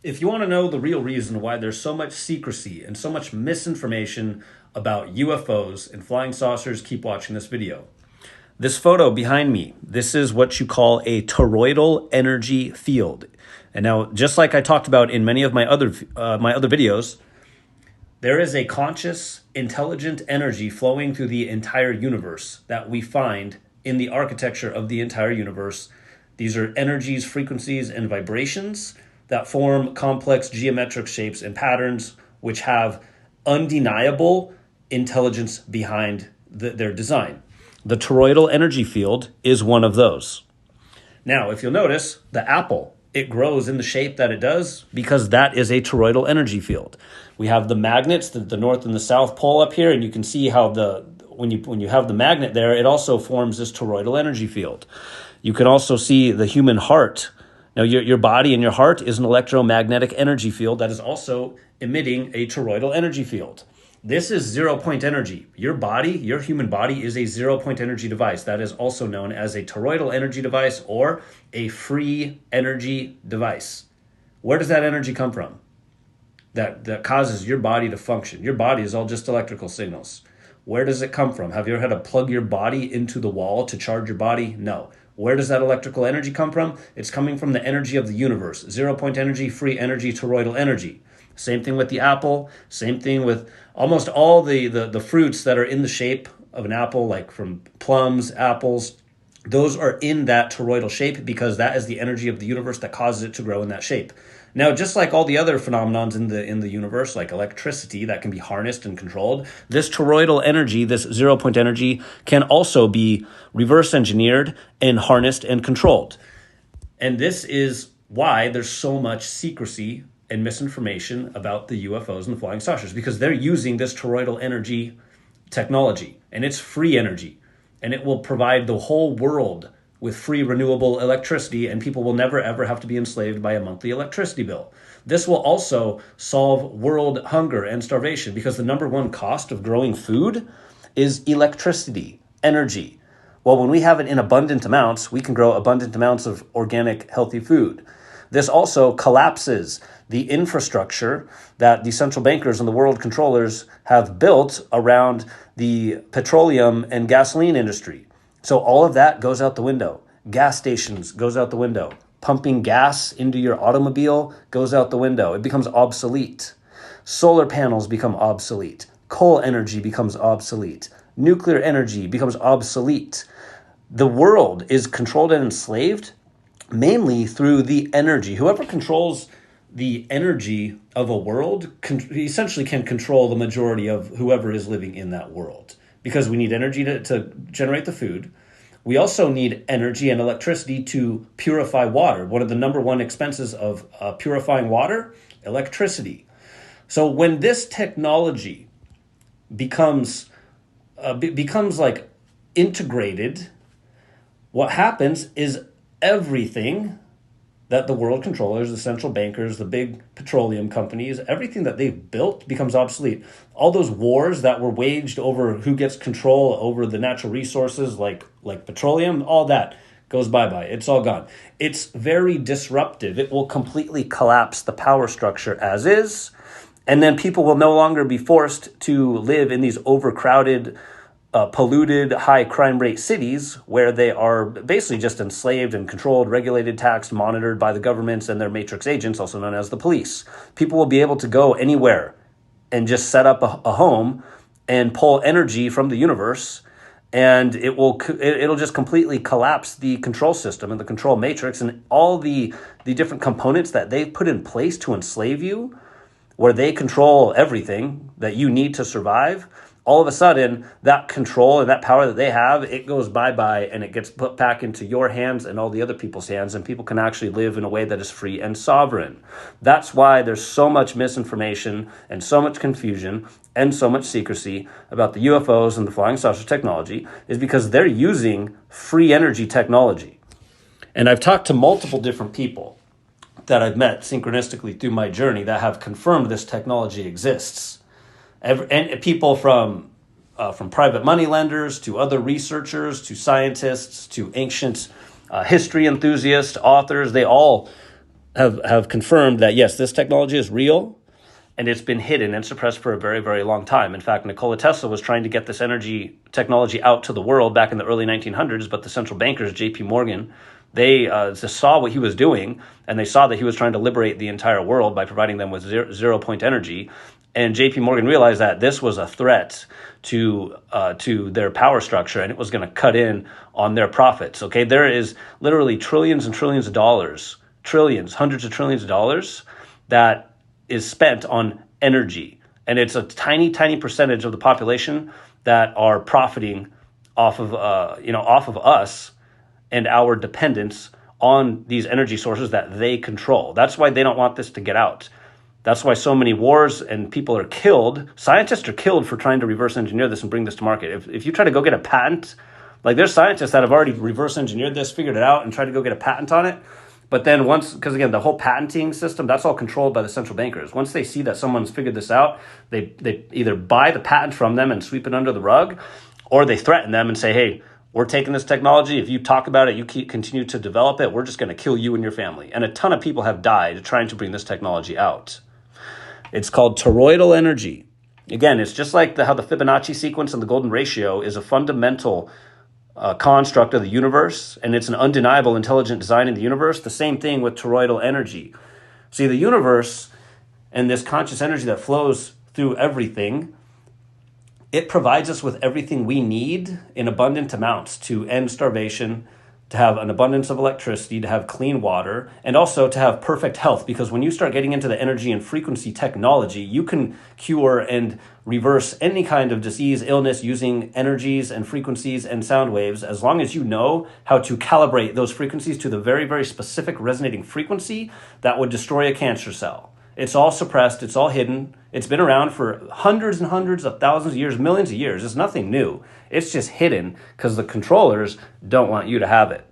If you want to know the real reason why there's so much secrecy and so much misinformation about UFOs and flying saucers, keep watching this video. This photo behind me, this is what you call a toroidal energy field. And now, just like I talked about in many of my other videos, there is a conscious, intelligent energy flowing through the entire universe that we find in the architecture of the entire universe. These are energies, frequencies, and vibrations that form complex geometric shapes and patterns which have undeniable intelligence behind their design. The toroidal energy field is one of those. Now, if you'll notice, the apple, it grows in the shape that it does because that is a toroidal energy field. We have the magnets, the north and the south pole up here, and you can see how when you have the magnet there, it also forms this toroidal energy field. You can also see the human heart. Now, your body and your heart is an electromagnetic energy field that is also emitting a toroidal energy field. This is 0-point energy. Your body, your human body, is a 0-point energy device. That is also known as a toroidal energy device or a free energy device. Where does that energy come from? That causes your body to function. Your body is all just electrical signals. Where does it come from? Have you ever had to plug your body into the wall to charge your body? No. Where does that electrical energy come from? It's coming from the energy of the universe. 0-point energy, free energy, toroidal energy. Same thing with the apple. Same thing with almost all the fruits that are in the shape of an apple, like from plums, apples. Those are in that toroidal shape because that is the energy of the universe that causes it to grow in that shape. Now, just like all the other phenomenons in the universe, like electricity that can be harnessed and controlled, this toroidal energy, this 0-point energy, can also be reverse engineered and harnessed and controlled. And this is why there's so much secrecy and misinformation about the UFOs and the flying saucers, because they're using this toroidal energy technology, and it's free energy, and it will provide the whole world with free renewable electricity, and people will never ever have to be enslaved by a monthly electricity bill. This will also solve world hunger and starvation because the number one cost of growing food is electricity, energy. Well, when we have it in abundant amounts, we can grow abundant amounts of organic, healthy food. This also collapses the infrastructure that the central bankers and the world controllers have built around the petroleum and gasoline industry. So all of that goes out the window. Gas stations goes out the window. Pumping gas into your automobile goes out the window. It becomes obsolete. Solar panels become obsolete. Coal energy becomes obsolete. Nuclear energy becomes obsolete. The world is controlled and enslaved mainly through the energy. Whoever controls the energy of a world essentially can control the majority of whoever is living in that world. Because we need energy to generate the food. We also need energy and electricity to purify water. One of the number one expenses of purifying water, electricity. So when this technology becomes like integrated, what happens is everything that the world controllers, the central bankers, the big petroleum companies, everything that they've built becomes obsolete. All those wars that were waged over who gets control over the natural resources like petroleum, all that goes bye-bye. It's all gone. It's very disruptive. It will completely collapse the power structure as is, and then people will no longer be forced to live in these overcrowded, polluted, high crime rate cities where they are basically just enslaved and controlled, regulated, taxed, monitored by the governments and their matrix agents, also known as the police. People will be able to go anywhere and just set up a home and pull energy from the universe, and it'll just completely collapse the control system and the control matrix and all the different components that they've put in place to enslave you, where they control everything that you need to survive. All of a sudden, that control and that power that they have, it goes bye-bye and it gets put back into your hands and all the other people's hands, and people can actually live in a way that is free and sovereign. That's why there's so much misinformation and so much confusion and so much secrecy about the UFOs and the flying saucer technology, is because they're using free energy technology. And I've talked to multiple different people that I've met synchronistically through my journey that have confirmed this technology exists. And people from private money lenders to other researchers to scientists to ancient history enthusiasts, authors, they all have confirmed that, yes, this technology is real, and it's been hidden and suppressed for a very, very long time. In fact, Nikola Tesla was trying to get this energy technology out to the world back in the early 1900s, but the central bankers, J.P. Morgan, they just saw what he was doing, and they saw that he was trying to liberate the entire world by providing them with zero-point energy. And J.P. Morgan realized that this was a threat to their power structure, and it was going to cut in on their profits. Okay, there is literally trillions and trillions of dollars, hundreds of trillions of dollars that is spent on energy, and it's a tiny, tiny percentage of the population that are profiting off of us and our dependence on these energy sources that they control. That's why they don't want this to get out. That's why so many wars and people are killed. Scientists are killed for trying to reverse engineer this and bring this to market. If you try to go get a patent, like there's scientists that have already reverse engineered this, figured it out, and tried to go get a patent on it. But then because again, the whole patenting system, that's all controlled by the central bankers. Once they see that someone's figured this out, they either buy the patent from them and sweep it under the rug, or they threaten them and say, hey, we're taking this technology. If you talk about it, you continue to develop it, we're just going to kill you and your family. And a ton of people have died trying to bring this technology out. It's called toroidal energy. Again, it's just like how the Fibonacci sequence and the golden ratio is a fundamental construct of the universe, and it's an undeniable intelligent design in the universe. The same thing with toroidal energy. See, the universe and this conscious energy that flows through everything, it provides us with everything we need in abundant amounts to end starvation, to have an abundance of electricity, to have clean water, and also to have perfect health. Because when you start getting into the energy and frequency technology, you can cure and reverse any kind of disease, illness using energies and frequencies and sound waves, as long as you know how to calibrate those frequencies to the very, very specific resonating frequency that would destroy a cancer cell. It's all suppressed. It's all hidden. It's been around for hundreds and hundreds of thousands of years, millions of years. It's nothing new. It's just hidden because the controllers don't want you to have it.